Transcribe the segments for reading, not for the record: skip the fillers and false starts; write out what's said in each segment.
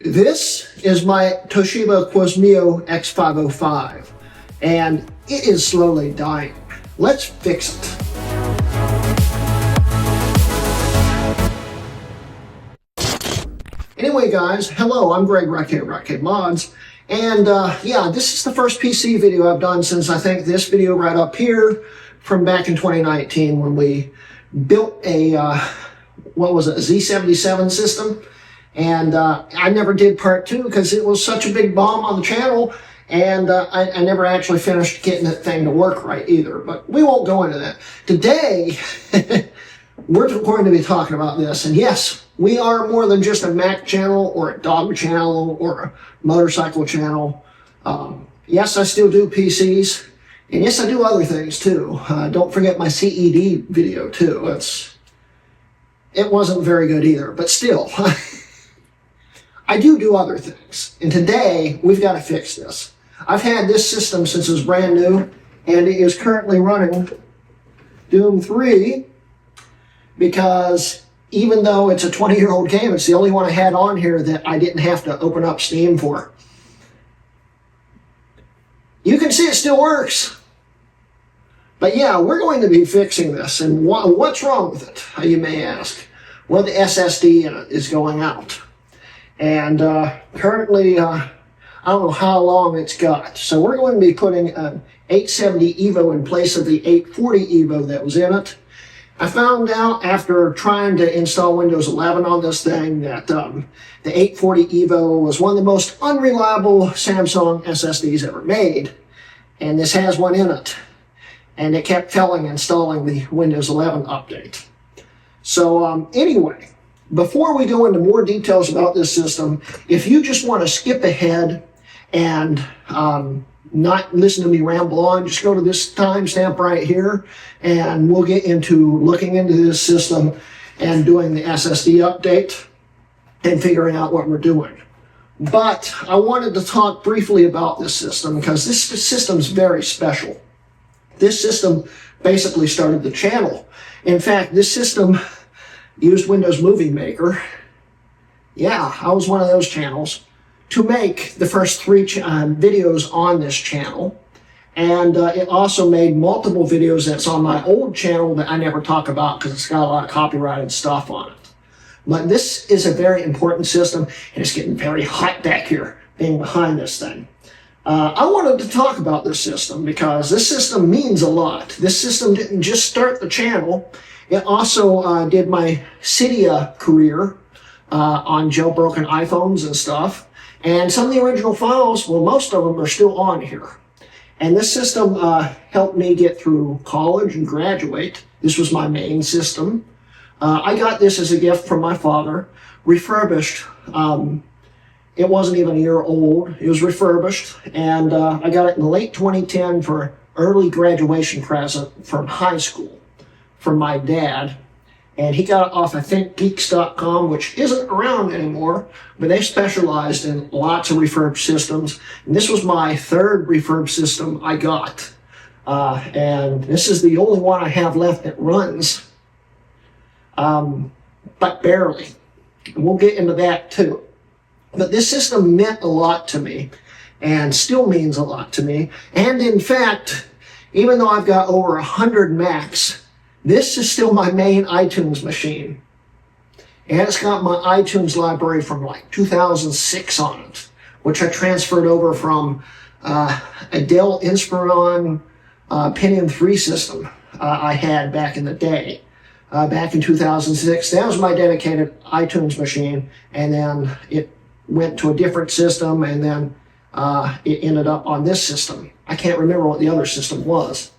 This is my Toshiba Qosmio X505, and it is slowly dying. Let's fix it. Anyway guys, hello, I'm Greg Wreck Mods, and yeah, this is the first PC video I've done since I think this video right up here from back in 2019 when we built a, what was it, a Z77 system. And I never did part 2 because it was such a big bomb on the channel, and I never actually finished getting that thing to work right either. But we won't go into that. Today, we're going to be talking about this. And yes, we are more than just a Mac channel or a dog channel or a motorcycle channel. Yes, I still do PCs. And yes, I do other things too. Don't forget my CED video too. It wasn't very good either, but still. I do other things, and today we've got to fix this. I've had this system since it was brand new, and it is currently running Doom 3 because even though it's a 20-year-old game, it's the only one I had on here that I didn't have to open up Steam for. You can see it still works. But yeah, we're going to be fixing this, and what's wrong with it, you may ask? Well, the SSD in it is going out. And currently, I don't know how long it's got. So we're going to be putting an 870 EVO in place of the 840 EVO that was in it. I found out after trying to install Windows 11 on this thing that the 840 EVO was one of the most unreliable Samsung SSDs ever made. And this has one in it. And it kept failing installing the Windows 11 update. So anyway, before we go into more details about this system, if you just want to skip ahead and not listen to me ramble on, just go to this timestamp right here, and we'll get into looking into this system and doing the SSD update and figuring out what we're doing. But I wanted to talk briefly about this system because this system's very special. This system basically started the channel. In fact, this system used Windows Movie Maker. Yeah, I was one of those channels to make the first 3 videos on this channel. And it also made multiple videos that's on my old channel that I never talk about because it's got a lot of copyrighted stuff on it. But this is a very important system, and it's getting very hot back here being behind this thing. I wanted to talk about this system because this system means a lot. This system didn't just start the channel. It also did my Cydia career on jailbroken iPhones and stuff. And some of the original files, well, most of them are still on here. And this system helped me get through college and graduate. This was my main system. I got this as a gift from my father, refurbished. It wasn't even a year old. It was refurbished. And I got it in late 2010 for early graduation present from high school from my dad, and he got it off, I think, geeks.com, which isn't around anymore, but they specialized in lots of refurb systems, and this was my 3rd refurb system I got, and this is the only one I have left that runs, but barely. We'll get into that too. But this system meant a lot to me, and still means a lot to me, and in fact, even though I've got over 100 Macs, this is still my main iTunes machine. And it's got my iTunes library from like 2006 on it, which I transferred over from a Dell Inspiron Pentium 3 system I had back in the day. Back in 2006, that was my dedicated iTunes machine, and then it went to a different system, and then it ended up on this system. I can't remember what the other system was.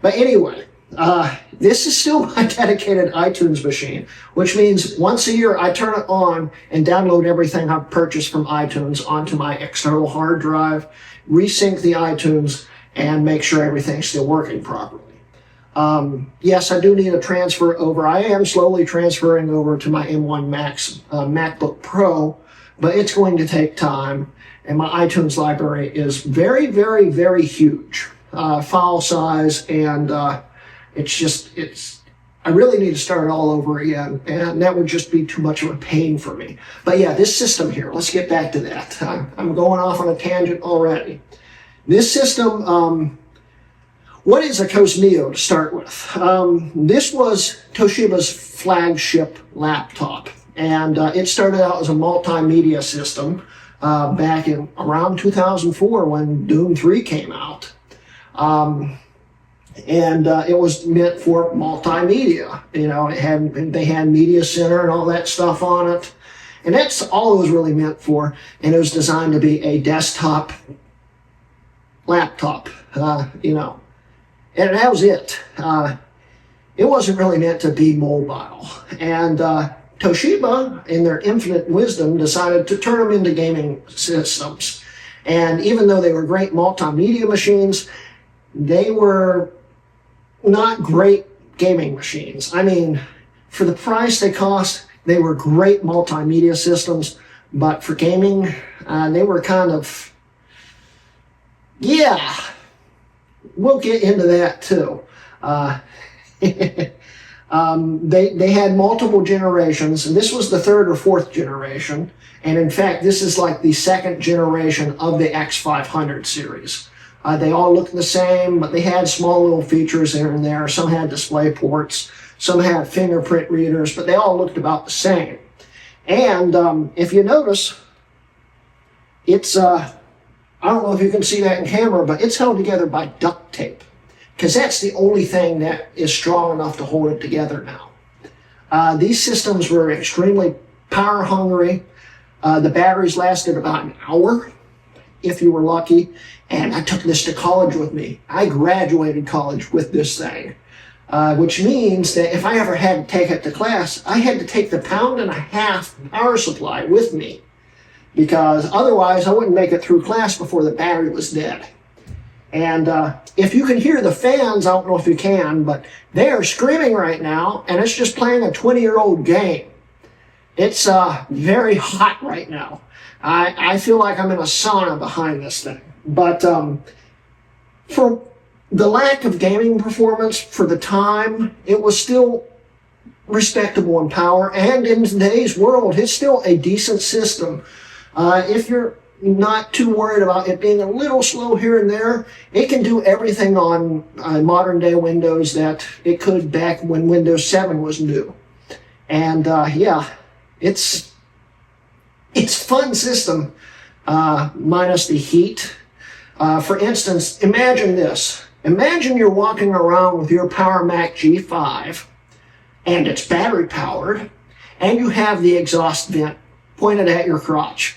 But anyway, this is still my dedicated iTunes machine, which means once a year I turn it on and download everything I've purchased from iTunes onto my external hard drive, resync the iTunes, and make sure everything's still working properly. Yes, I do need a transfer over. I am slowly transferring over to my M1 Max MacBook Pro, but it's going to take time, and my iTunes library is very, very, very huge. File size, and I really need to start all over again, and that would just be too much of a pain for me. But yeah, this system here, let's get back to that. I'm going off on a tangent already. This system, what is a Qosmio to start with? This was Toshiba's flagship laptop, and it started out as a multimedia system back in around 2004 when Doom 3 came out. It was meant for multimedia. You know, they had Media Center and all that stuff on it. And that's all it was really meant for. And it was designed to be a desktop laptop, you know. And that was it. It wasn't really meant to be mobile. And Toshiba, in their infinite wisdom, decided to turn them into gaming systems. And even though they were great multimedia machines, they were not great gaming machines. I mean, for the price they cost, they were great multimedia systems, but for gaming, they were kind of, yeah, we'll get into that too. They had multiple generations, and this was the third or fourth generation, and in fact, this is like the second generation of the X500 series. They all looked the same, but they had small little features here and there. Some had display ports, some had fingerprint readers, but they all looked about the same. And if you notice, it's, I don't know if you can see that in camera, but it's held together by duct tape, because that's the only thing that is strong enough to hold it together now. These systems were extremely power hungry. The batteries lasted about an hour, if you were lucky. And I took this to college with me. I graduated college with this thing, which means that if I ever had to take it to class, I had to take the 1.5 pound power supply with me, because otherwise I wouldn't make it through class before the battery was dead. And if you can hear the fans, I don't know if you can, but they are screaming right now, and it's just playing a 20-year-old game. It's very hot right now. I feel like I'm in a sauna behind this thing. But for the lack of gaming performance, for the time, it was still respectable in power. And in today's world, it's still a decent system. If you're not too worried about it being a little slow here and there, it can do everything on modern day Windows that it could back when Windows 7 was new. And yeah, it's a fun system, minus the heat. For instance, imagine this. Imagine you're walking around with your Power Mac G5, and it's battery powered, and you have the exhaust vent pointed at your crotch.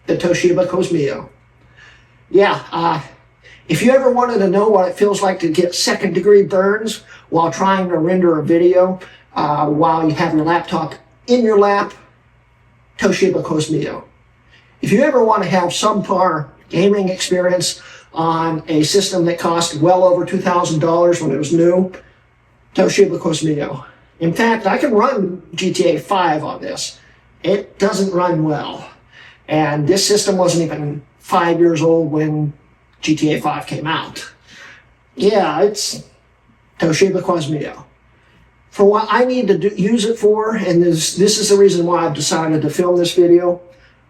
The Toshiba Qosmio. Yeah, if you ever wanted to know what it feels like to get second-degree burns while trying to render a video while you have your laptop in your lap, Toshiba Qosmio. If you ever want to have subpar gaming experience on a system that cost well over $2,000 when it was new, Toshiba Qosmio. In fact, I can run GTA 5 on this. It doesn't run well. And this system wasn't even 5 years old when GTA 5 came out. Yeah, it's Toshiba Qosmio. For what I need to use it for, and this is the reason why I've decided to film this video,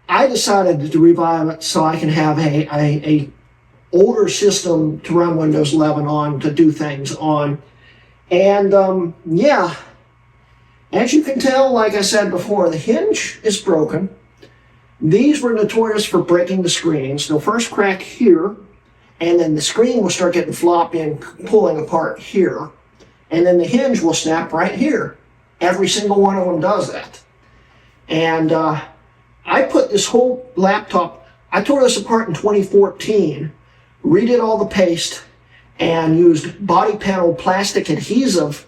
I decided to revive it so I can have a older system to run Windows 11 on, to do things on. And yeah, as you can tell, like I said before, the hinge is broken. These were notorious for breaking the screens. They'll first crack here, and then the screen will start getting floppy and pulling apart here. And then the hinge will snap right here. Every single one of them does that. And I put this whole laptop, I tore this apart in 2014, redid all the paste, and used body panel plastic adhesive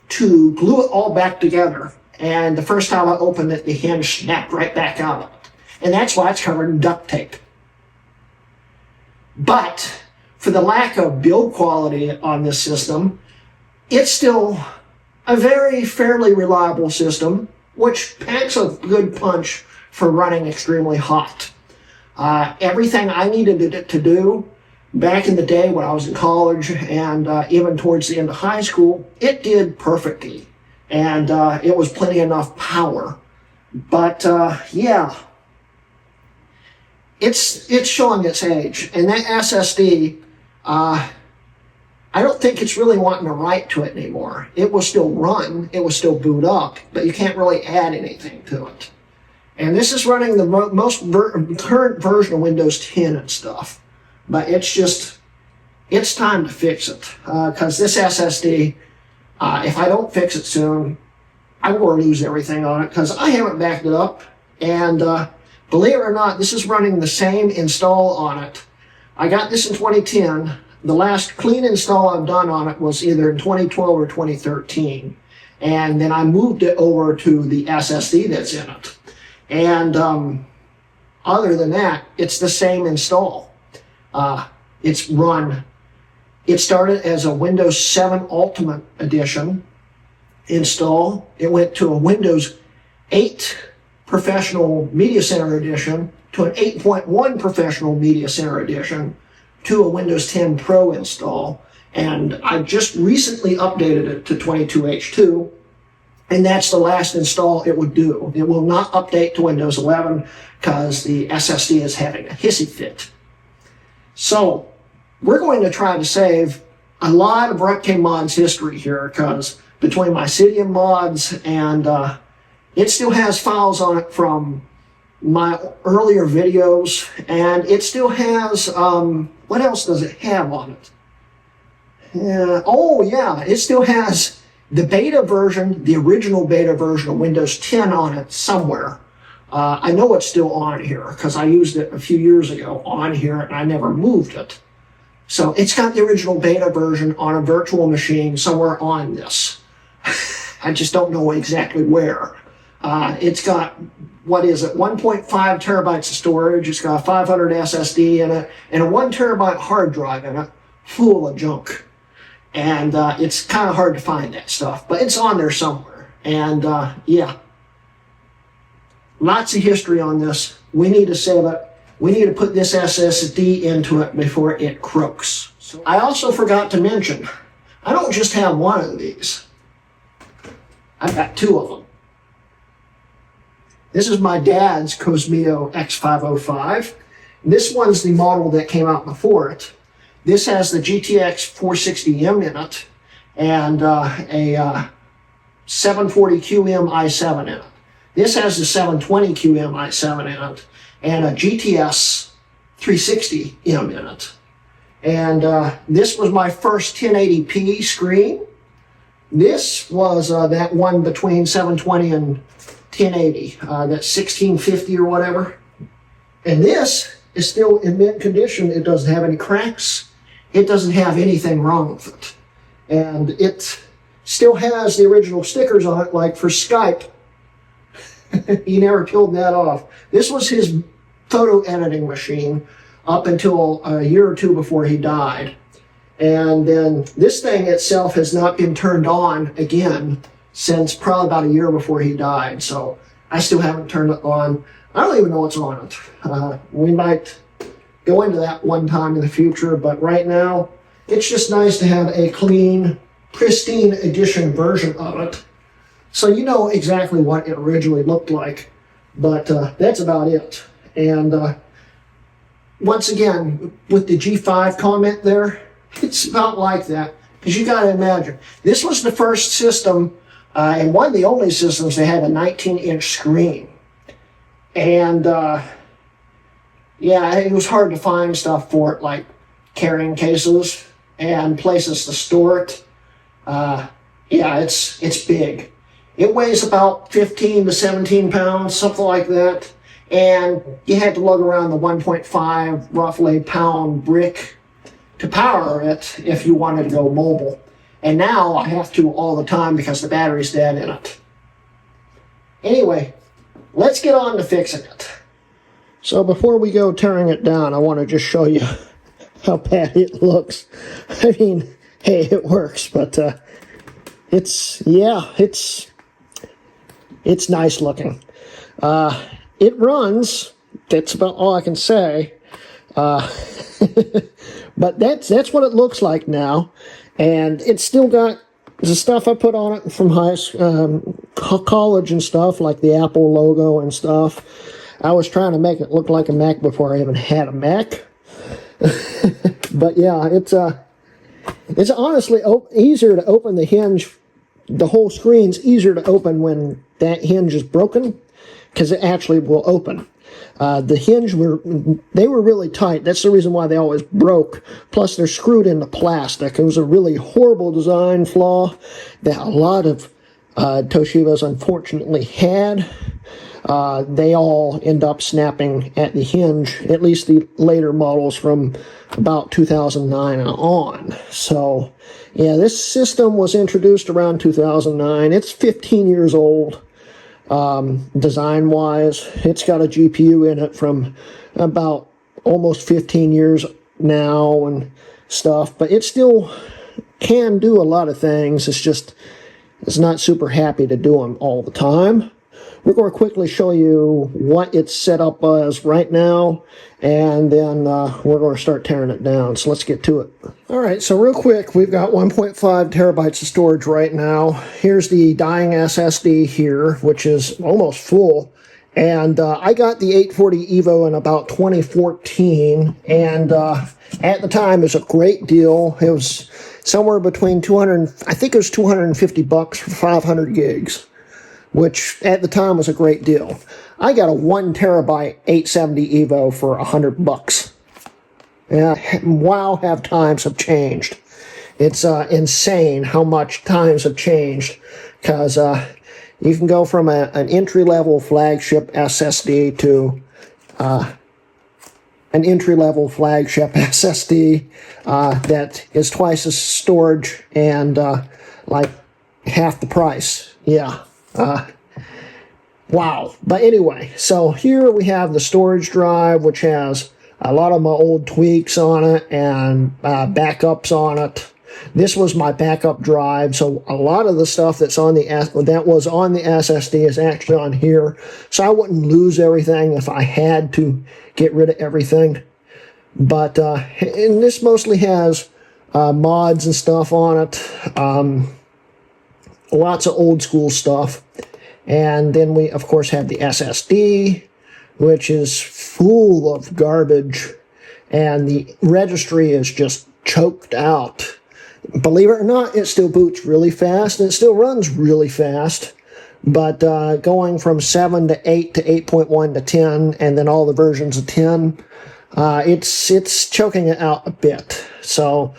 to glue it all back together. And the first time I opened it, the hinge snapped right back out of it. And that's why it's covered in duct tape. But for the lack of build quality on this system, it's still a very fairly reliable system, which packs a good punch for running extremely hot. Everything I needed it to do back in the day when I was in college and even towards the end of high school, it did perfectly. And it was plenty enough power. But yeah, it's showing its age. And that SSD, I don't think it's really wanting to write to it anymore. It will still run, it will still boot up, but you can't really add anything to it. And this is running the current version of Windows 10 and stuff. But it's time to fix it. Because this SSD, if I don't fix it soon, I will lose everything on it because I haven't backed it up. And believe it or not, this is running the same install on it. I got this in 2010. The last clean install I've done on it was either in 2012 or 2013. And then I moved it over to the SSD that's in it. And other than that, it's the same install. It's run. It started as a Windows 7 Ultimate Edition install. It went to a Windows 8 Professional Media Center Edition, to an 8.1 Professional Media Center Edition, to a Windows 10 Pro install. And I just recently updated it to 22H2, and that's the last install it would do. It will not update to Windows 11 because the SSD is having a hissy fit. So we're going to try to save a lot of Rutkin Mods history here, because between my Cydium mods and it still has files on it from my earlier videos, and it still has, what else does it have on it? Oh yeah, it still has the beta version, the original beta version of Windows 10 on it somewhere. I know it's still on here because I used it a few years ago on here and I never moved it. So it's got the original beta version on a virtual machine somewhere on this. I just don't know exactly where. It's got, what is it, 1.5 terabytes of storage. It's got a 500 SSD in it and a 1 terabyte hard drive in it full of junk. And it's kind of hard to find that stuff, but it's on there somewhere. And yeah, lots of history on this. We need to save it. We need to put this SSD into it before it croaks. So I also forgot to mention, I don't just have one of these. I've got two of them. This is my dad's Qosmio X505. This one's the model that came out before it. This has the GTX 460M in it and a 740QM i7 in it. This has the 720QM i7 in it and a GTS 360M in it. And this was my first 1080p screen. This was that one between 720 and 1080, that 1650 or whatever. And this is still in mint condition. It doesn't have any cracks. It doesn't have anything wrong with it. And it still has the original stickers on it, like for Skype. He never peeled that off. This was his photo editing machine up until a year or two before he died. And then this thing itself has not been turned on again since probably about a year before he died. So I still haven't turned it on. I don't even know what's on it. We might go into that one time in the future, but right now it's just nice to have a clean, pristine edition version of it. So you know exactly what it originally looked like, but that's about it. And once again, with the G5 comment there, it's about like that, because you got to imagine, this was the first system, and one of the only systems that had a 19-inch screen. And yeah, it was hard to find stuff for it, like carrying cases and places to store it. Yeah, it's big. It weighs about 15 to 17 pounds, something like that. And you had to lug around the 1.5 roughly pound brick to power it if you wanted to go mobile. And now I have to all the time because the battery's dead in it. Anyway, let's get on to fixing it. So before we go tearing it down, I want to just show you how bad it looks. I mean, hey, it works, but it's nice looking. It runs, that's about all I can say. But But that's what it looks like now, and it's still got the stuff I put on it from college and stuff, like the Apple logo and stuff. I was trying to make it look like a Mac before I even had a Mac. But yeah, it's honestly easier to open the hinge. The whole screen's easier to open when that hinge is broken, because it actually will open. The hinge they were really tight. That's the reason why they always broke. Plus, they're screwed into plastic. It was a really horrible design flaw that a lot of Toshibas unfortunately had. They all end up snapping at the hinge, at least the later models from about 2009 and on. So, yeah, this system was introduced around 2009. It's 15 years old. Design-wise, it's got a GPU in it from about almost 15 years now and stuff, but it still can do a lot of things. It's not super happy to do them all the time. We're going to quickly show you what it's set up as right now, and then we're going to start tearing it down. So let's get to it. All right, so real quick, we've got 1.5 terabytes of storage right now. Here's the dying SSD here, which is almost full. And I got the 840 EVO in about 2014, and at the time it was a great deal. It was somewhere between I think it was $250 for 500 gigs. Which at the time was a great deal. I got a 1 terabyte 870 EVO for $100. Yeah, wow, have times have changed. It's insane how much times have changed, because you can go from an entry-level flagship SSD to an entry-level flagship SSD that is twice as storage and like half the price. Yeah. Wow. But anyway, so here we have the storage drive, which has a lot of my old tweaks on it and backups on it. This was my backup drive, so a lot of the stuff that was on the SSD is actually on here, so I wouldn't lose everything if I had to get rid of everything. But and this mostly has mods and stuff on it. Lots of old school stuff. And then we, of course, have the SSD, which is full of garbage. And the registry is just choked out. Believe it or not, it still boots really fast, and it still runs really fast. But going from 7 to 8 to 8.1 to 10, and then all the versions of 10, it's choking it out a bit. So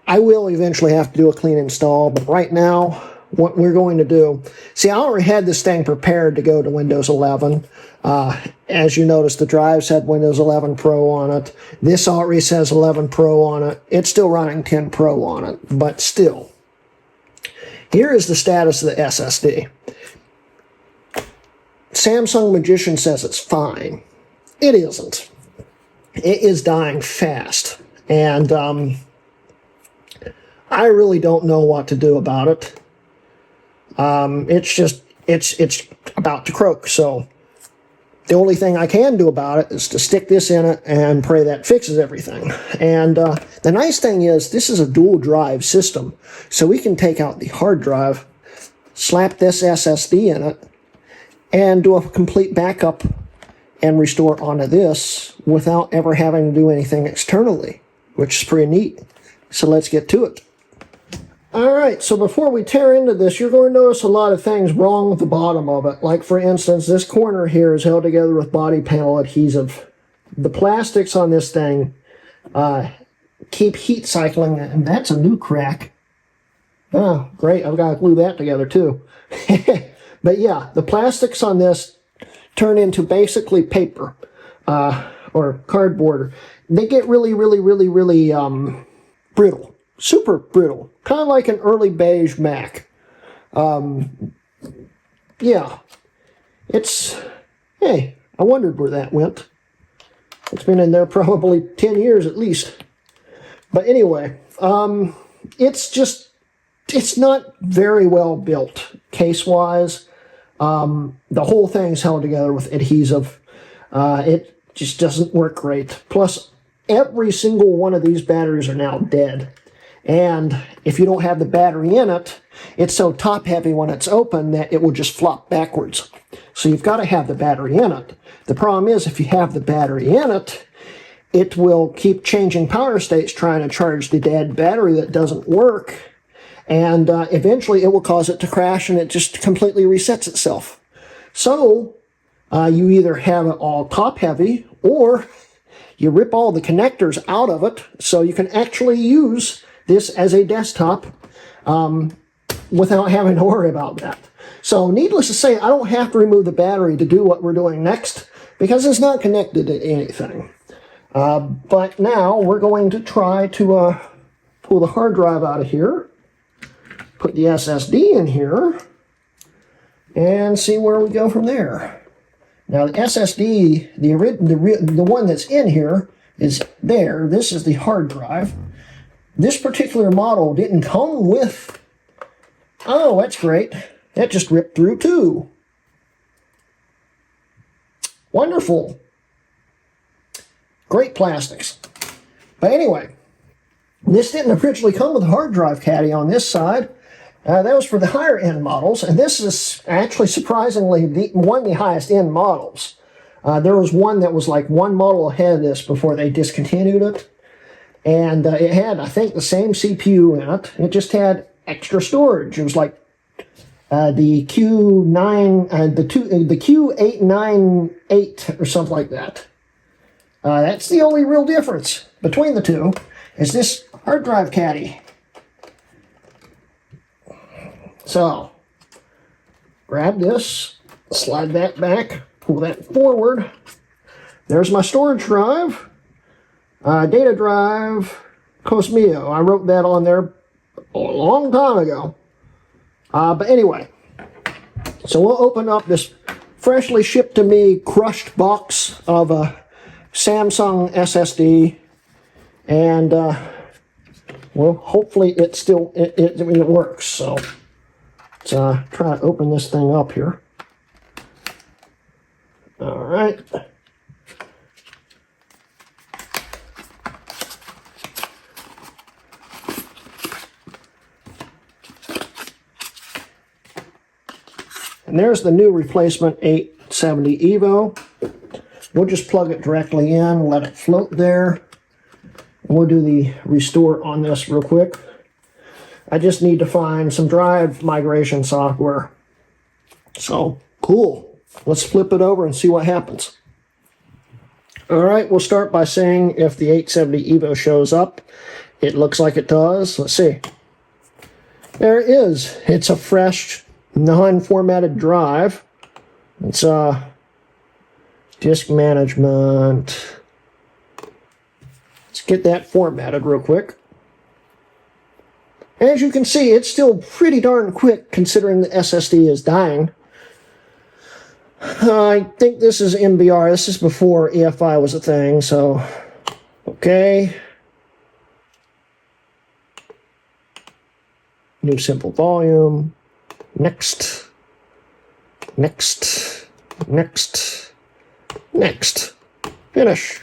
I will eventually have to do a clean install, but right now, what we're going to do, see, I already had this thing prepared to go to Windows 11. As you notice, the drive said Windows 11 Pro on it. This already says 11 Pro on it. It's still running 10 Pro on it, but still. Here is the status of the SSD. Samsung Magician says it's fine. It isn't. It is dying fast, and I really don't know what to do about it. It's about to croak, so the only thing I can do about it is to stick this in it and pray that fixes everything. And the nice thing is, this is a dual drive system, so we can take out the hard drive, slap this SSD in it, and do a complete backup and restore onto this without ever having to do anything externally, which is pretty neat. So let's get to it. Alright, so before we tear into this, you're going to notice a lot of things wrong with the bottom of it. Like, for instance, this corner here is held together with body panel adhesive. The plastics on this thing keep heat cycling, and that's a new crack. Oh, great, I've got to glue that together too. But yeah, the plastics on this turn into basically paper or cardboard. They get really brittle. Super brittle, kind of like an early beige Mac. Yeah, hey, I wondered where that went. It's been in there probably 10 years at least. But anyway, it's not very well built case-wise. The whole thing's held together with adhesive. It just doesn't work great. Plus, every single one of these batteries are now dead. And if you don't have the battery in it, it's so top heavy when it's open that it will just flop backwards. So you've got to have the battery in it. The problem is if you have the battery in it, it will keep changing power states trying to charge the dead battery that doesn't work. And eventually it will cause it to crash and it just completely resets itself. So you either have it all top heavy or you rip all the connectors out of it so you can actually use this as a desktop without having to worry about that. So needless to say, I don't have to remove the battery to do what we're doing next because it's not connected to anything. But now we're going to try to pull the hard drive out of here, put the SSD in here, and see where we go from there. Now the SSD, the one that's in here is there. This is the hard drive. This particular model didn't come with... Oh, that's great. That just ripped through too. Wonderful. Great plastics. But anyway, this didn't originally come with a hard drive caddy on this side. That was for the higher end models, and this is actually surprisingly one of the highest end models. There was one that was like one model ahead of this before they discontinued it. And it had, I think, the same CPU in it. It just had extra storage. It was like the Q9, the Q898 or something like that. That's the only real difference between the two, is this hard drive caddy. So, grab this, slide that back, pull that forward. There's my storage drive. Data drive, Qosmio. I wrote that on there a long time ago. But anyway, so we'll open up this freshly shipped to me crushed box of a Samsung SSD, and well, hopefully it still it works. So let's try to open this thing up here. All right. And there's the new replacement 870 Evo. We'll just plug it directly in, let it float there. We'll do the restore on this real quick. I just need to find some drive migration software. So, cool. Let's flip it over and see what happens. All right, we'll start by saying if the 870 Evo shows up. It looks like it does. Let's see. There it is. It's a fresh, non-formatted drive. It's disk management. Let's get that formatted real quick. As you can see, it's still pretty darn quick considering the SSD is dying. I think this is MBR. This is before EFI was a thing, so okay. New simple volume. Next. Next. Next. Next. Finish.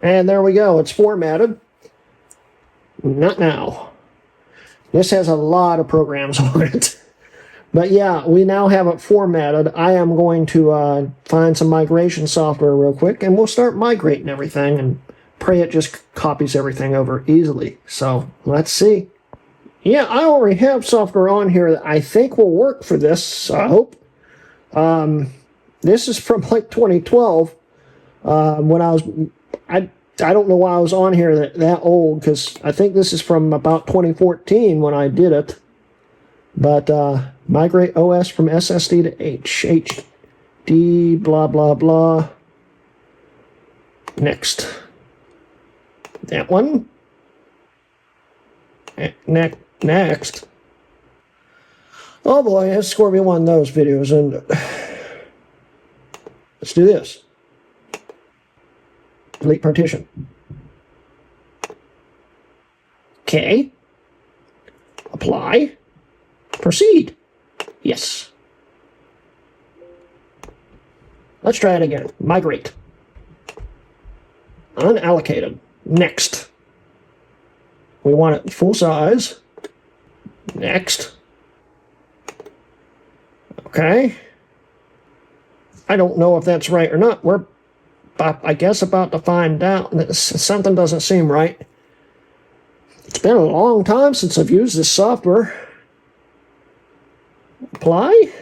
And there we go. It's formatted. Not now. This has a lot of programs on it. But yeah, we now have it formatted. I am going to find some migration software real quick, and we'll start migrating everything and pray it just copies everything over easily. So let's see. Yeah, I already have software on here that I think will work for this, I hope. This is from like 2012 when I don't know why I was on here that old, because I think this is from about 2014 when I did it. But migrate OS from SSD to HDD, blah, blah, blah. Next. That one. Next. Oh boy, it's scored me one of those videos. And let's do this. Delete partition. Okay. Apply. Proceed. Yes. Let's try it again. Migrate. Unallocated. Next. We want it full size. Next. Okay. I don't know if that's right or not. We're, I guess, about to find out. Something doesn't seem right. It's been a long time since I've used this software. Apply?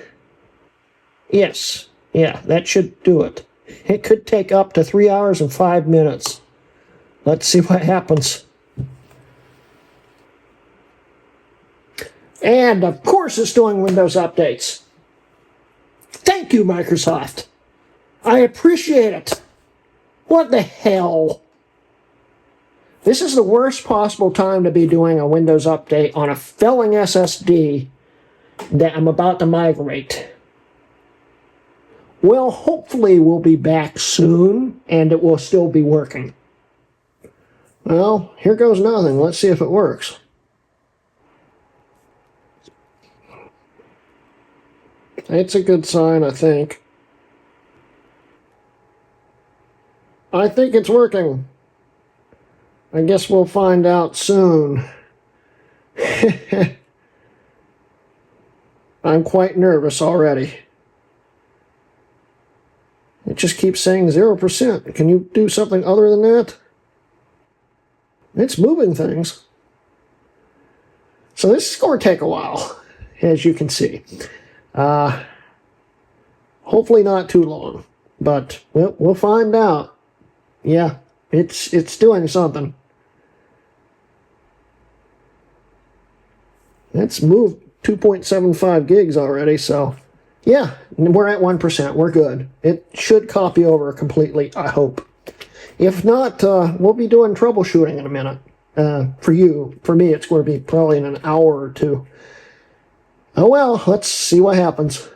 Yes. Yeah, that should do it. It could take up to 3 hours and 5 minutes. Let's see what happens. And, of course, it's doing Windows updates. Thank you, Microsoft. I appreciate it. What the hell? This is the worst possible time to be doing a Windows update on a failing SSD that I'm about to migrate. Well, hopefully we'll be back soon and it will still be working. Well, here goes nothing. Let's see if it works. It's a good sign, I think. I think it's working. I guess we'll find out soon. I'm quite nervous already. It just keeps saying 0%. Can you do something other than that? It's moving things. So this is going to take a while, as you can see. Hopefully not too long, but we'll find out. Yeah, it's doing something. It's moved 2.75 gigs already, so yeah, we're at 1%. We're good. It should copy over completely, I hope. If not, we'll be doing troubleshooting in a minute. For you. For me, it's going to be probably in an hour or two. Oh well, let's see what happens.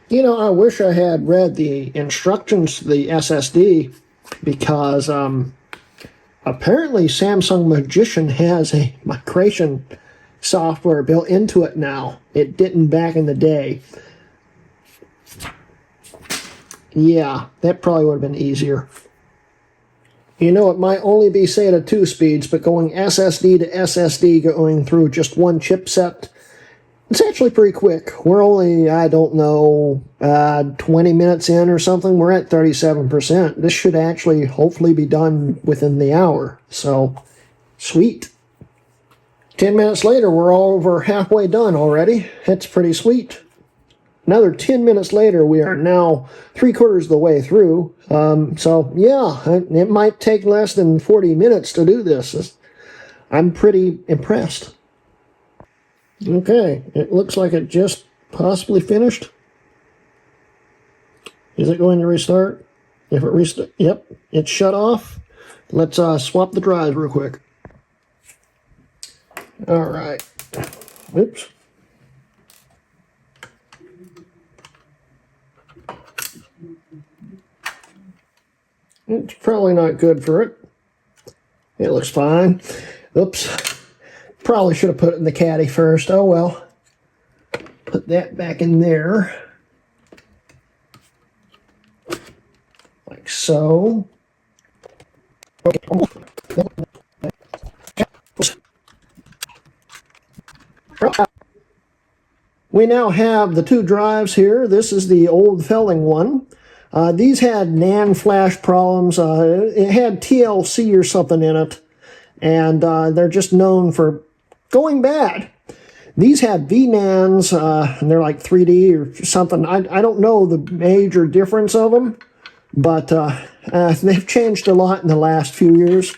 You know, I wish I had read the instructions to the SSD because apparently Samsung Magician has a migration software built into it now. It didn't back in the day. Yeah, that probably would have been easier. You know, it might only be set at 2 speeds, but going SSD to SSD going through just one chipset, it's actually pretty quick. We're only, I don't know, 20 minutes in or something. We're at 37%. This should actually hopefully be done within the hour. So, sweet. 10 minutes later, we're all over halfway done already. That's pretty sweet. Another 10 minutes later, we are now 3/4 of the way through. So, yeah, it might take less than 40 minutes to do this. I'm pretty impressed. Okay, it looks like it just possibly finished. Is it going to restart? If it restart, yep, it's shut off. Let's swap the drives real quick. All right. Oops. It's probably not good for it. It looks fine. Oops. Probably should have put it in the caddy first. Oh well. Put that back in there. Like so. Okay. We now have the 2 drives here. This is the old failing one. These had NAND flash problems. It had TLC or something in it. And they're just known for going bad. These have VNANds, and they're like 3D or something. I don't know the major difference of them, but they've changed a lot in the last few years.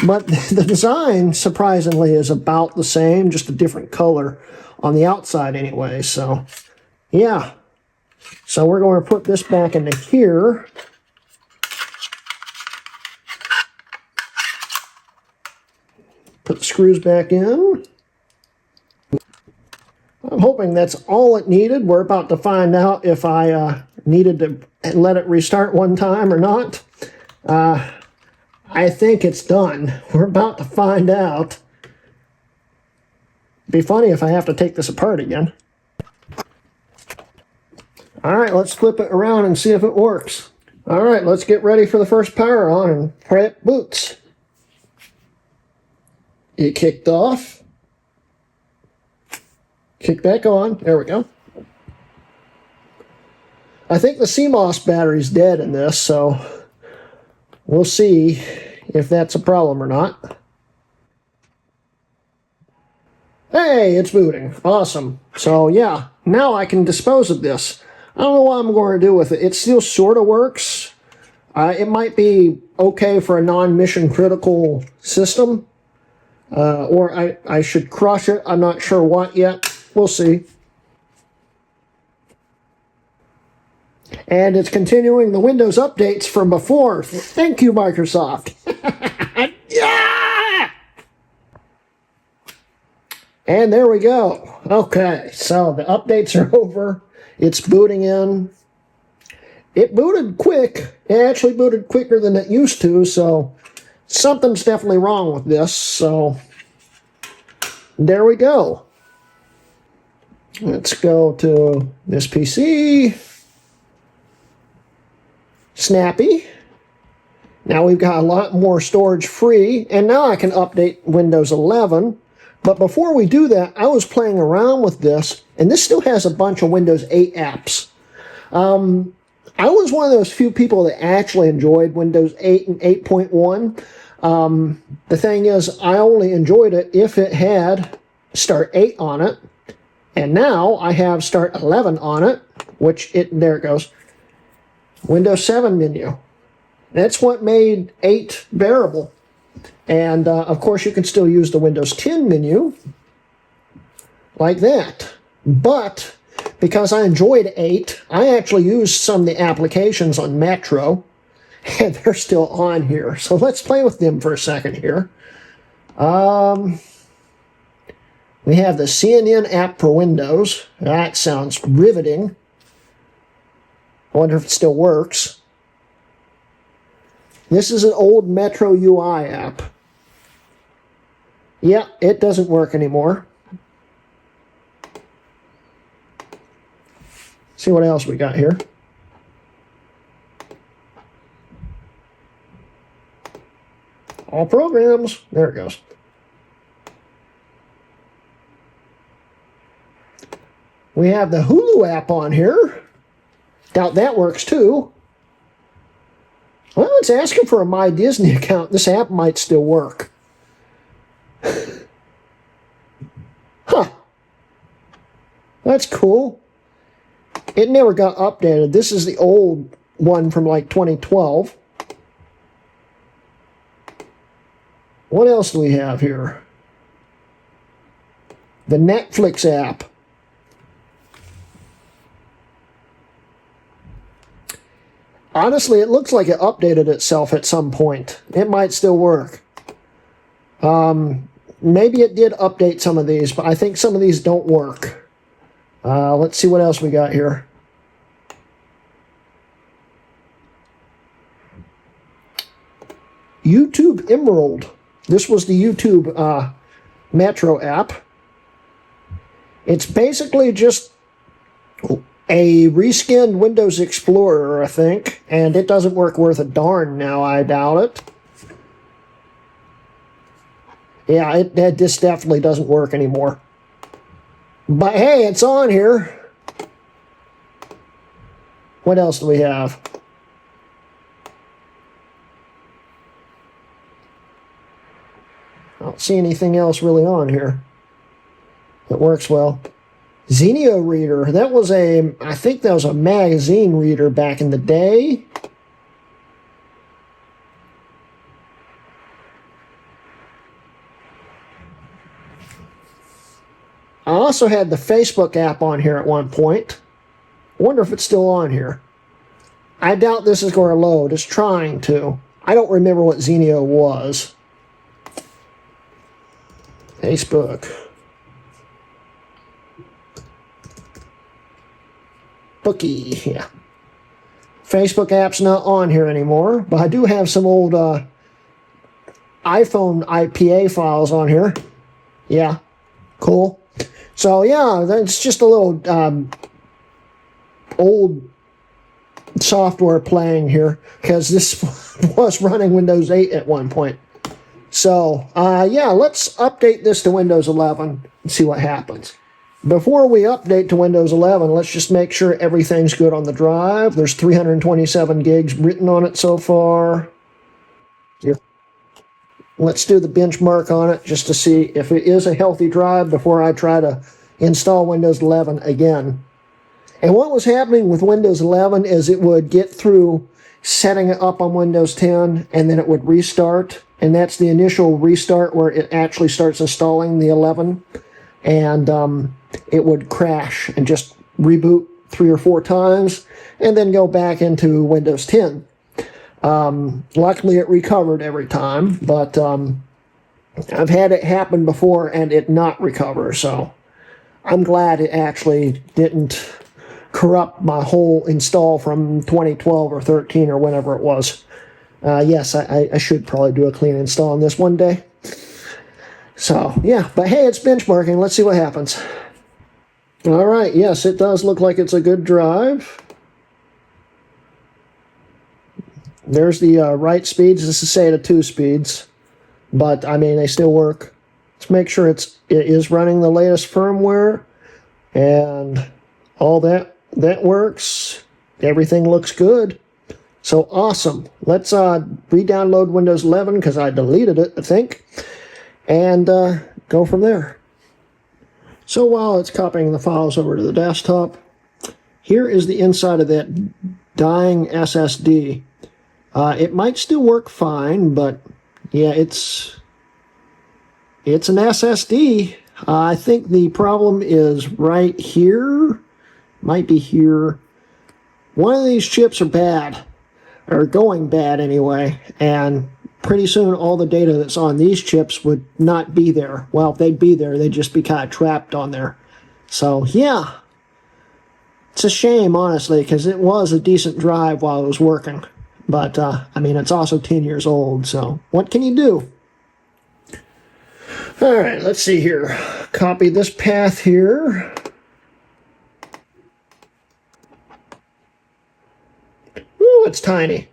But the design, surprisingly, is about the same, just a different color on the outside anyway. So, yeah. So we're going to put this back into here. Put the screws back in. I'm hoping that's all it needed. We're about to find out if I needed to let it restart one time or not. I think it's done. We're about to find out. It'd be funny if I have to take this apart again. All right, let's flip it around and see if it works. All right, let's get ready for the first power on and pray it boots. It kicked off. Kick back on. There we go. I think the CMOS battery's dead in this, so we'll see if that's a problem or not. Hey, it's booting. Awesome. So yeah, now I can dispose of this. I don't know what I'm going to do with it. It still sort of works. It might be okay for a non-mission critical system. Or I should crush it. I'm not sure what yet. We'll see. And it's continuing the Windows updates from before. Thank you, Microsoft. Yeah! And there we go. Okay, so the updates are over. It's booting in. It booted quick. It actually booted quicker than it used to, so something's definitely wrong with this. So there we go. Let's go to this PC. Snappy. Now we've got a lot more storage free, and now I can update Windows 11. But before we do that, I was playing around with this, and this still has a bunch of Windows 8 apps. I was one of those few people that actually enjoyed Windows 8 and 8.1. The thing is, I only enjoyed it if it had Start 8 on it, and now I have Start 11 on it, there it goes. Windows 7 menu. That's what made 8 bearable. And, of course, you can still use the Windows 10 menu like that. But because I enjoyed 8, I actually used some of the applications on Metro, and they're still on here. So let's play with them for a second here. We have the CNN app for Windows. That sounds riveting. I wonder if it still works. This is an old Metro UI app. Yeah, it doesn't work anymore. See what else we got here. All programs. There it goes. We have the Hulu app on here. Doubt that works too. Well, it's asking for a My Disney account. This app might still work. Huh. That's cool. It never got updated. This is the old one from like 2012. What else do we have here? The Netflix app. Honestly, it looks like it updated itself at some point. It might still work. Maybe it did update some of these, but I think some of these don't work. Let's see what else we got here. YouTube Emerald. This was the YouTube Metro app. It's basically just a reskinned Windows Explorer, I think, and it doesn't work worth a darn now, I doubt it. Yeah, this definitely doesn't work anymore. But hey, it's on here. What else do we have? I don't see anything else really on here that works well. Xenio Reader. That was I think that was a magazine reader back in the day. I also had the Facebook app on here at one point. I wonder if it's still on here. I doubt this is going to load. It's trying to. I don't remember what Xenio was. Facebook. Bookie, yeah. Facebook app's not on here anymore, but I do have some old iPhone IPA files on here. Yeah, cool. So yeah, that's just a little old software playing here, because this was running Windows 8 at one point. So, yeah, let's update this to Windows 11 and see what happens. Before we update to Windows 11, let's just make sure everything's good on the drive. There's 327 gigs written on it so far. Here. Let's do the benchmark on it just to see if it is a healthy drive before I try to install Windows 11 again. And what was happening with Windows 11 is it would get through setting it up on Windows 10, and then it would restart. And that's the initial restart where it actually starts installing the 11. And it would crash and just reboot 3 or 4 times and then go back into Windows 10. Luckily, it recovered every time, but I've had it happen before and it not recover. So I'm glad it actually didn't corrupt my whole install from 2012 or 13 or whenever it was. Yes, I should probably do a clean install on this one day. So, yeah, but hey, it's benchmarking. Let's see what happens. All right, yes, it does look like it's a good drive. There's the write speeds. This is SATA 2 speeds, but, I mean, they still work. Let's make sure it is running the latest firmware, and all that works. Everything looks good. So, awesome. Let's re-download Windows 11, because I deleted it, I think, and go from there. So while it's copying the files over to the desktop, here is the inside of that dying SSD. It might still work fine, but yeah, it's an SSD. I think the problem is right here. Might be here. One of these chips are bad, or going bad anyway, and pretty soon all the data that's on these chips would not be there. Well, if they'd be there, they'd just be kind of trapped on there. So, yeah. It's a shame, honestly, because it was a decent drive while it was working. But, I mean, it's also 10 years old, so what can you do? All right, let's see here. Copy this path here. Ooh, it's tiny.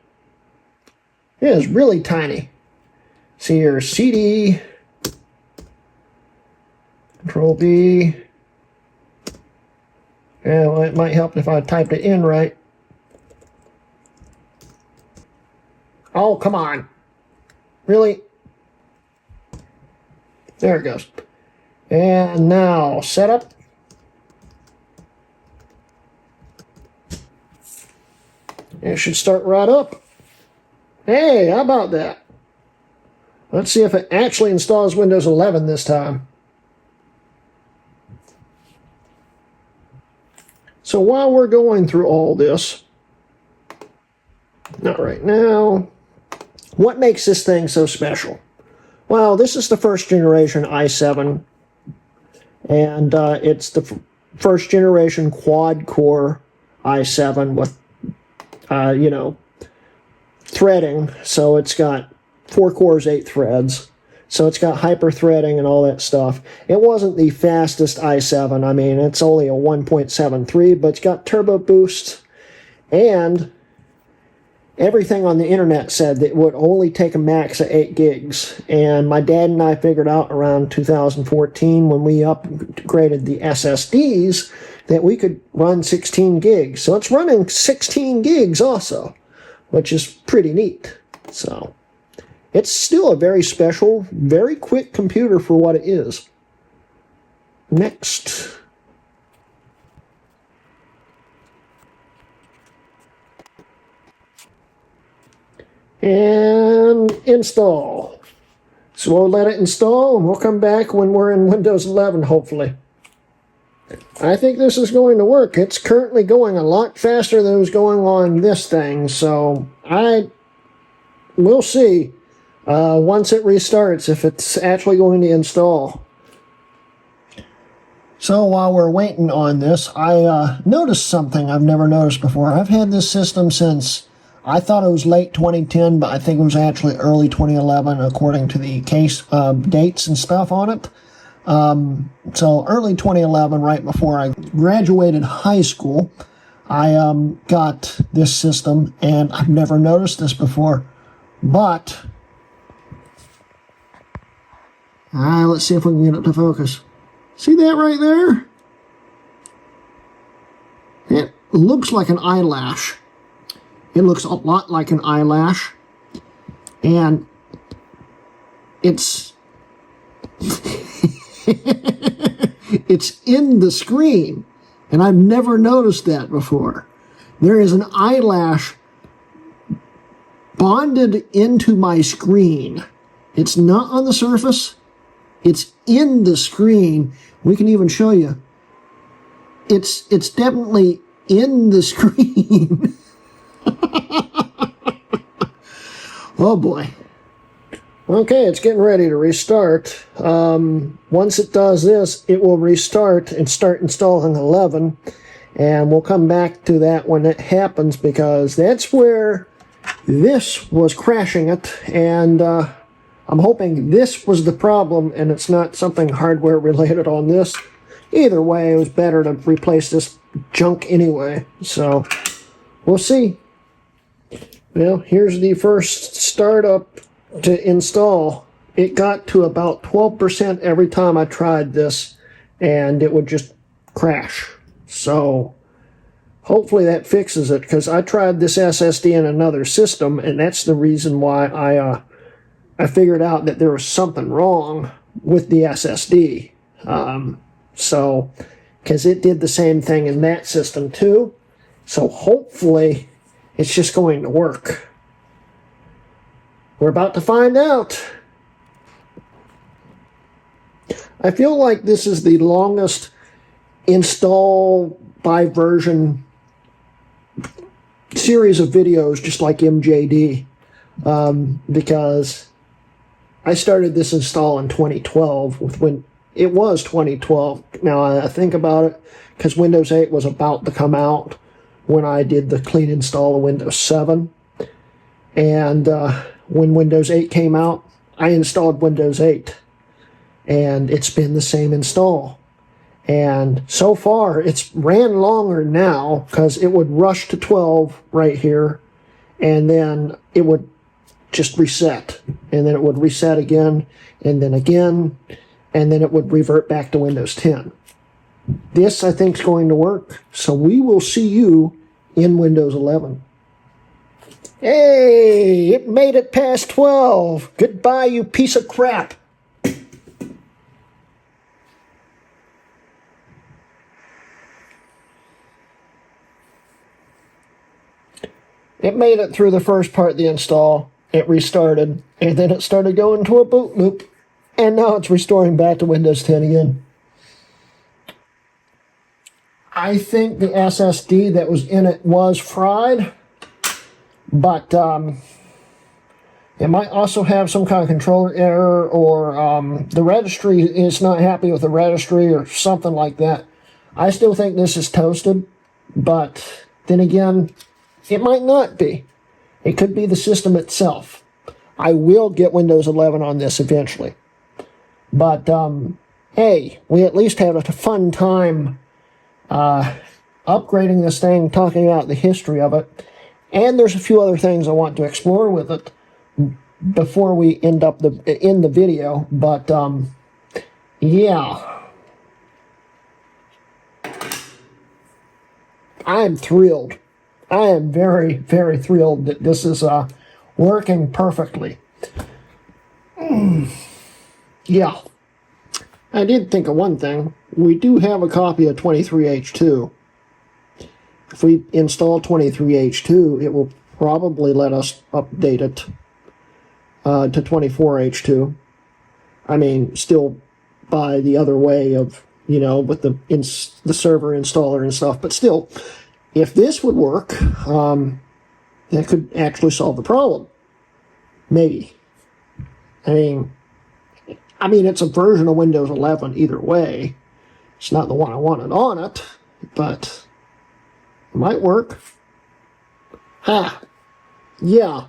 It is really tiny. See here, CD, Control B. Yeah, well, it might help if I typed it in right. Oh, come on. Really? There it goes. And now, setup. It should start right up. Hey, how about that? Let's see if it actually installs Windows 11 this time. So while we're going through all this, not right now, what makes this thing so special? Well, this is the first generation i7, and it's the first generation quad-core i7 with, threading, so it's got 4 cores, 8 threads. So it's got hyper-threading and all that stuff. It wasn't the fastest i7. I mean, it's only a 1.73, but it's got turbo boost. And everything on the internet said that it would only take a max of 8 gigs. And my dad and I figured out around 2014 when we upgraded the SSDs that we could run 16 gigs. So it's running 16 gigs also, which is pretty neat. So it's still a very special, very quick computer for what it is. Next. And install. So we'll let it install, and we'll come back when we're in Windows 11, hopefully. I think this is going to work. It's currently going a lot faster than it was going on this thing, so we'll see once it restarts if it's actually going to install. So while we're waiting on this, I noticed something I've never noticed before. I've had this system since, I thought it was late 2010, but I think it was actually early 2011 according to the case dates and stuff on it. So early 2011, right before I graduated high school, I got this system, and I've never noticed this before, but let's see if we can get it to focus. See that right there? It looks like an eyelash. It looks a lot like an eyelash, and it's it's in the screen, and I've never noticed that before. There is an eyelash bonded into my screen. It's not on the surface. It's in the screen. We can even show you. It's definitely in the screen. Oh boy. Okay, it's getting ready to restart. Once it does this, it will restart and start installing 11. And we'll come back to that when it happens, because that's where this was crashing it. And I'm hoping this was the problem and it's not something hardware related on this. Either way, it was better to replace this junk anyway. So we'll see. Well, here's the first startup to install. It got to about 12% every time I tried this, and it would just crash. So hopefully that fixes it, because I tried this SSD in another system, and that's the reason why I figured out that there was something wrong with the SSD. So, because it did the same thing in that system too. So hopefully it's just going to work. We're about to find out. I feel like this is the longest install by version series of videos, just like MJD, because I started this install in 2012 when it was 2012. Now I think about it, because Windows 8 was about to come out when I did the clean install of Windows 7. And when Windows 8 came out, I installed Windows 8. And it's been the same install. And so far, it's ran longer now, because it would rush to 12 right here, and then it would just reset. And then it would reset again, and then it would revert back to Windows 10. This, I think, is going to work. So we will see you in Windows 11. Hey, it made it past 12. Goodbye, you piece of crap. It made it through the first part of the install. It restarted, and then it started going to a boot loop. And now it's restoring back to Windows 10 again. I think the SSD that was in it was fried, but it might also have some kind of controller error, or the registry is not happy with the registry, or something like that. I still think this is toasted, but then again, it might not be. It could be the system itself. I will get Windows 11 on this eventually. But, hey, we at least had a fun time upgrading this thing, talking about the history of it. And there's a few other things I want to explore with it before we end up in the video. But, yeah. I'm thrilled. I am very, very thrilled that this is working perfectly. Yeah. I did think of one thing. We do have a copy of 23H2. If we install 23H2, it will probably let us update it to 24H2. I mean, still by the other way of, with the server installer and stuff, but still, if this would work, that could actually solve the problem. Maybe. I mean, it's a version of Windows 11 either way. It's not the one I wanted on it, but it might work. Yeah.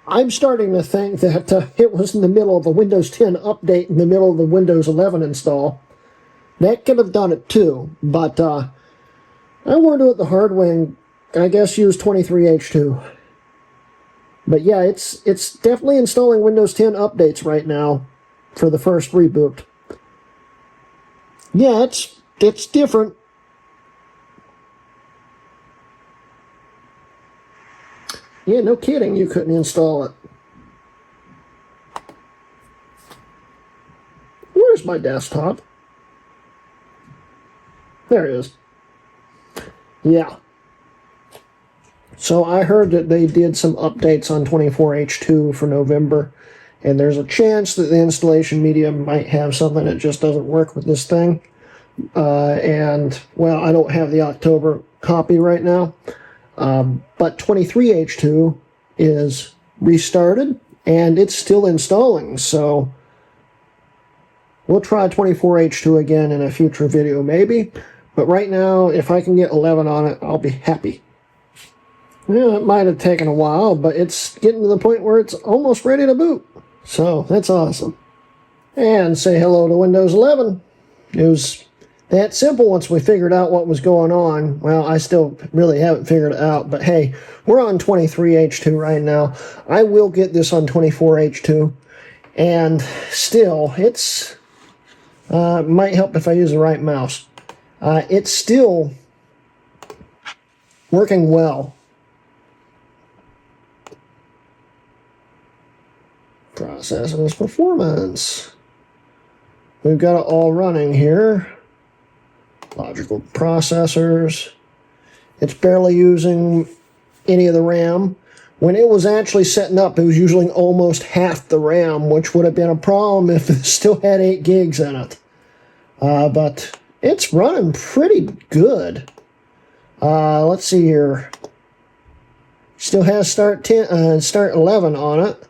I'm starting to think that it was in the middle of a Windows 10 update in the middle of the Windows 11 install. That could have done it too, but I want to do it the hard way and I guess use 23H2. But yeah, it's definitely installing Windows 10 updates right now for the first reboot. Yeah, it's different. Yeah, no kidding, you couldn't install it. Where's my desktop? There it is. Yeah. So I heard that they did some updates on 24H2 for November, and there's a chance that the installation media might have something that just doesn't work with this thing. And, well, I don't have the October copy right now, but 23H2 is restarted, and it's still installing, so we'll try 24H2 again in a future video, maybe. But right now, if I can get 11 on it, I'll be happy. Yeah, it might have taken a while, but it's getting to the point where it's almost ready to boot. So, that's awesome. And say hello to Windows 11. It was that simple once we figured out what was going on. Well, I still really haven't figured it out, but hey, we're on 23H2 right now. I will get this on 24H2, and still, it's might help if I use the right mouse. It's still working well. Processors performance. We've got it all running here. Logical processors. It's barely using any of the RAM. When it was actually setting up, it was using almost half the RAM, which would have been a problem if it still had 8 gigs in it. But it's running pretty good. Let's see here. Still has start 11 on it.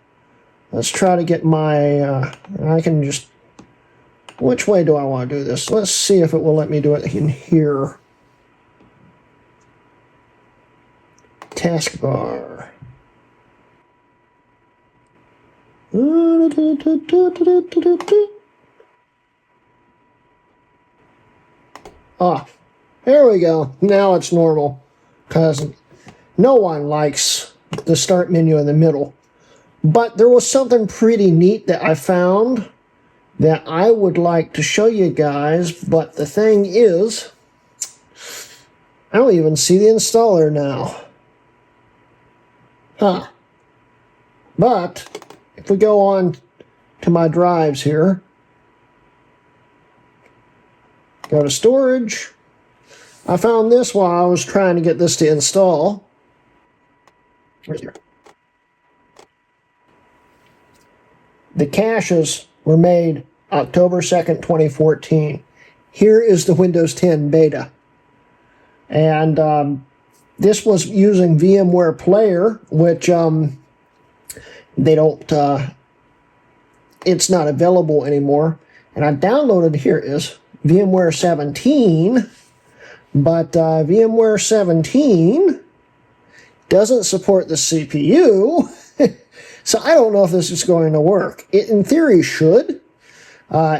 Let's try to get my, I can just, which way do I want to do this? Let's see if it will let me do it in here. Taskbar. Ah, there we go. Now it's normal, because no one likes the start menu in the middle. But there was something pretty neat that I found that I would like to show you guys, but the thing is, I don't even see the installer now. Huh. But if we go on to my drives here, go to storage, I found this while I was trying to get this to install. Where's here? The caches were made October 2nd, 2014. Here is the Windows 10 beta. And this was using VMware Player, which they don't, it's not available anymore. And I downloaded, here it is, VMware 17, but VMware 17 doesn't support the CPU, so I don't know if this is going to work. It, in theory, should.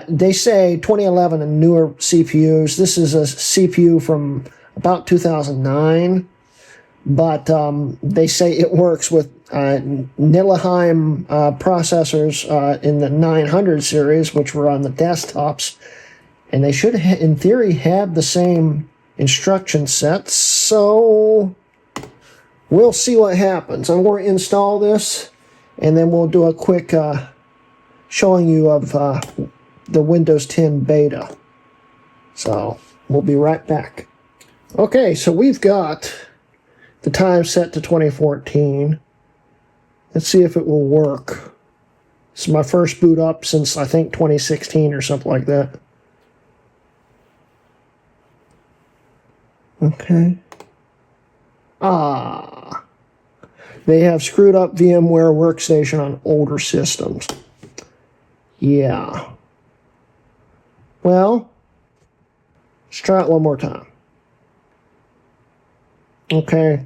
They say 2011 and newer CPUs. This is a CPU from about 2009, but they say it works with Nilheim processors in the 900 series, which were on the desktops, and they should, in theory, have the same instruction sets, so we'll see what happens. I'm going to install this, and then we'll do a quick showing you of the Windows 10 beta. So we'll be right back. Okay, so we've got the time set to 2014. Let's see if it will work. This is my first boot up since, I think, 2016 or something like that. Okay. They have screwed up VMware Workstation on older systems. Yeah. Well, let's try it one more time. Okay.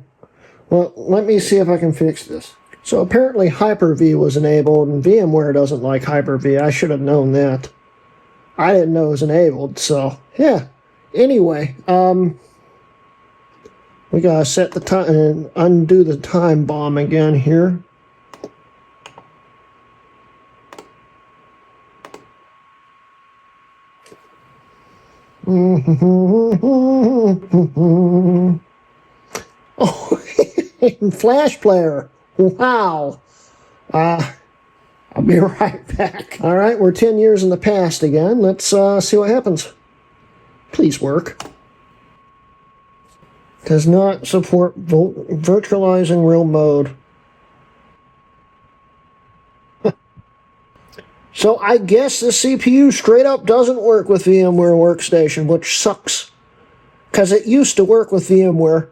Well, let me see if I can fix this. So apparently Hyper-V was enabled, and VMware doesn't like Hyper-V. I should have known that. I didn't know it was enabled, so yeah. Anyway, We gotta set the time and undo the time bomb again here. Oh, Flash player. Wow. I'll be right back. All right, we're 10 years in the past again. Let's see what happens. Please work. Does not support virtualizing real mode. So I guess the CPU straight up doesn't work with VMware Workstation, which sucks. Because it used to work with VMware.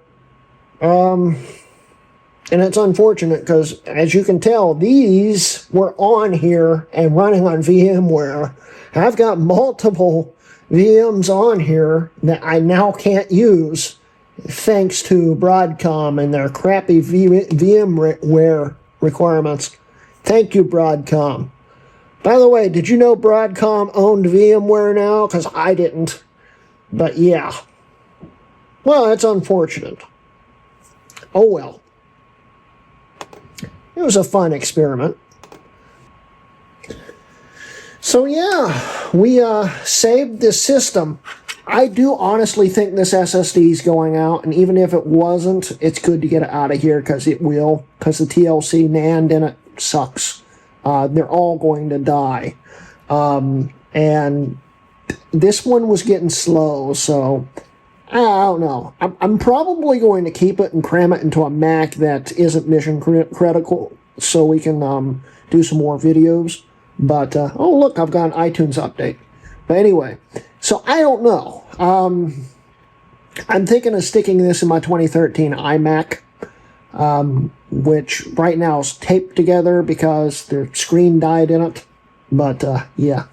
And it's unfortunate because, as you can tell, these were on here and running on VMware. I've got multiple VMs on here that I now can't use thanks to Broadcom and their crappy VMware requirements. Thank you, Broadcom. By the way, did you know Broadcom owned VMware now? Because I didn't. But yeah. Well, that's unfortunate. Oh well. It was a fun experiment. So yeah, we saved this system. I do honestly think this SSD is going out, and even if it wasn't, it's good to get it out of here because it will, because the TLC NAND in it sucks. They're all going to die. And this one was getting slow, so I don't know. I'm probably going to keep it and cram it into a Mac that isn't mission critical so we can do some more videos. But, oh look, I've got an iTunes update. But anyway, so I don't know. I'm thinking of sticking this in my 2013 iMac, which right now is taped together because the screen died in it. But, yeah.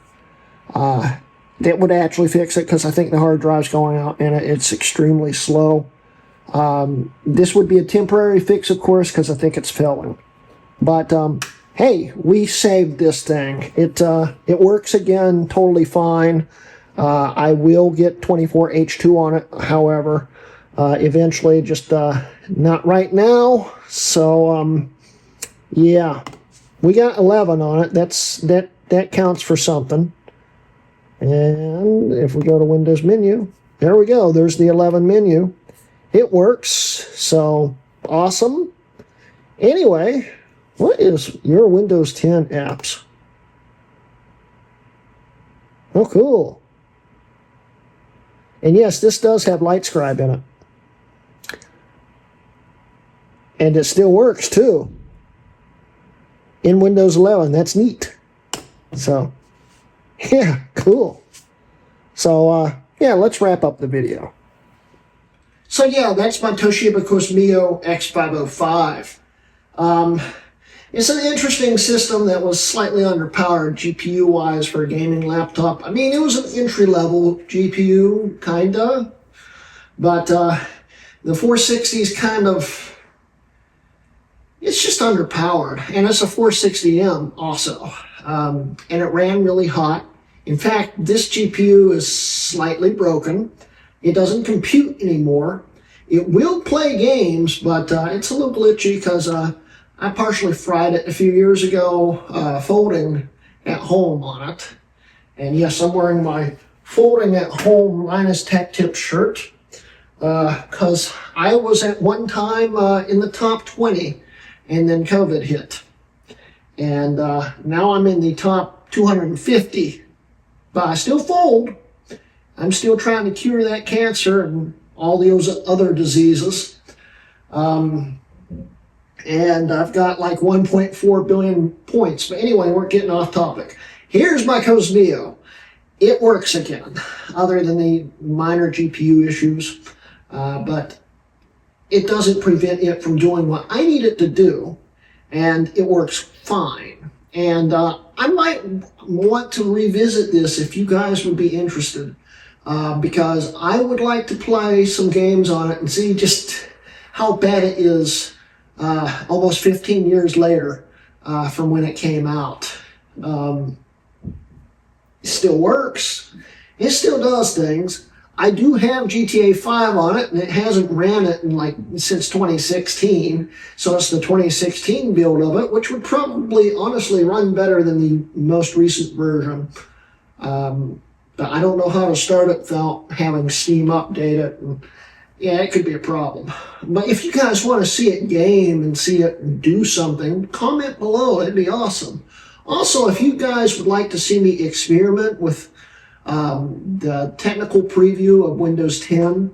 That would actually fix it because I think the hard drive's going out and it's extremely slow. This would be a temporary fix, of course, because I think it's failing. But, hey, we saved this thing. It works again totally fine. I will get 24H2 on it, however, eventually, just not right now. So, yeah, we got 11 on it. That counts for something. And if we go to Windows menu, there we go. There's the 11 menu. It works. So, awesome. Anyway, what is your Windows 10 apps? Oh, cool. And yes, this does have LightScribe in it. And it still works, too. In Windows 11. That's neat. So, yeah, cool. So, yeah, let's wrap up the video. So, yeah, that's my Toshiba Qosmio X505. It's an interesting system that was slightly underpowered GPU-wise for a gaming laptop. I mean, it was an entry-level GPU, kinda. But the 460 is kind of... It's just underpowered. And it's a 460M also. And it ran really hot. In fact, this GPU is slightly broken. It doesn't compute anymore. It will play games, but it's a little glitchy because I partially fried it a few years ago, folding at home on it. And yes, I'm wearing my folding at home Linus Tech Tip shirt because I was at one time in the top 20 and then COVID hit. And now I'm in the top 250, but I still fold. I'm still trying to cure that cancer and all those other diseases. And I've got like 1.4 billion points. But anyway, we're getting off topic. Here's my Qosmio. It works again, other than the minor GPU issues. But it doesn't prevent it from doing what I need it to do. And it works fine. And I might want to revisit this if you guys would be interested. Because I would like to play some games on it and see just how bad it is almost 15 years later from when it came out. It still works. It still does things. I do have GTA 5 on it, and it hasn't ran it in since 2016. So it's the 2016 build of it, which would probably honestly run better than the most recent version. But I don't know how to start it without having Steam update it. And yeah, it could be a problem. But if you guys want to see it game and see it do something, comment below. It'd be awesome. Also, if you guys would like to see me experiment with the technical preview of Windows 10,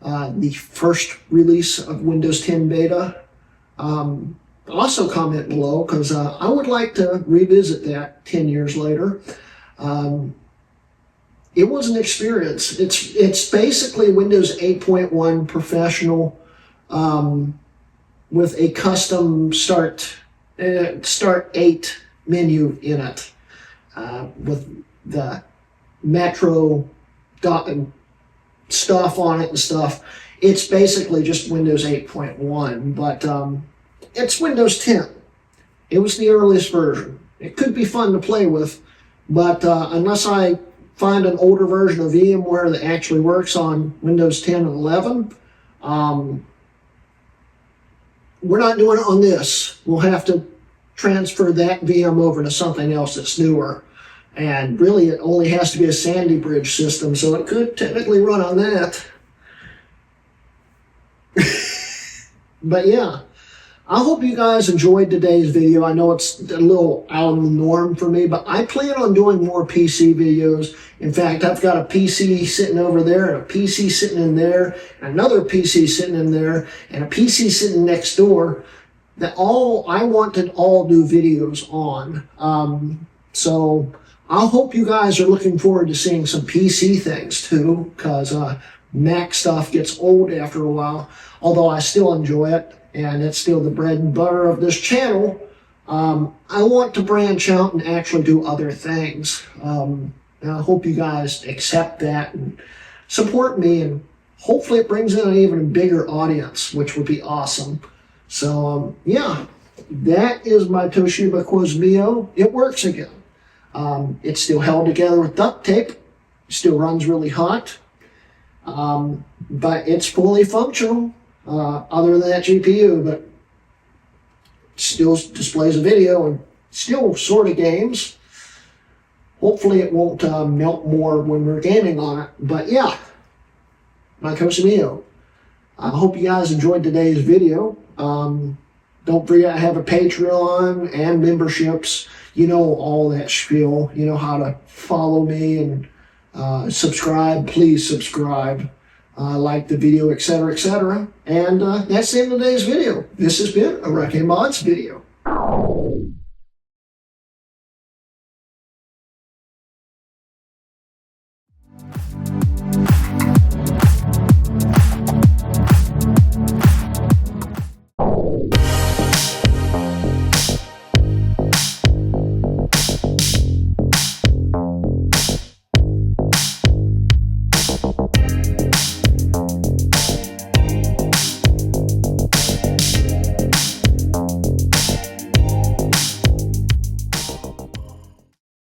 the first release of Windows 10 beta, also comment below, because I would like to revisit that 10 years later. It was an experience. It's basically Windows 8.1 Professional with a custom Start 8 menu in it, with the macro stuff on it and stuff. It's basically just Windows 8.1, but it's Windows 10. It was the earliest version. It could be fun to play with, but unless I find an older version of VMware that actually works on Windows 10 and 11, we're not doing it on this. We'll have to transfer that VM over to something else that's newer. And really, it only has to be a Sandy Bridge system, so it could technically run on that. But yeah, I hope you guys enjoyed today's video. I know it's a little out of the norm for me, but I plan on doing more PC videos. In fact, I've got a PC sitting over there, and a PC sitting in there, and another PC sitting in there, and a PC sitting next door that I want to all do videos on. So I hope you guys are looking forward to seeing some PC things too, because Mac stuff gets old after a while, although I still enjoy it, and it's still the bread and butter of this channel. I want to branch out and actually do other things. And I hope you guys accept that and support me, and hopefully it brings in an even bigger audience, which would be awesome. So yeah, that is my Toshiba Qosmio. It works again. It's still held together with duct tape. Still runs really hot. But it's fully functional, other than that GPU, but still displays a video and still sort of games. Hopefully it won't melt more when we're gaming on it. But yeah, my Qosmio. I hope you guys enjoyed today's video. Don't forget I have a Patreon and memberships. You know all that spiel. You know how to follow me and subscribe. Please subscribe. Like the video, etc., etc. And that's the end of today's video. This has been a Wrecking Mods video.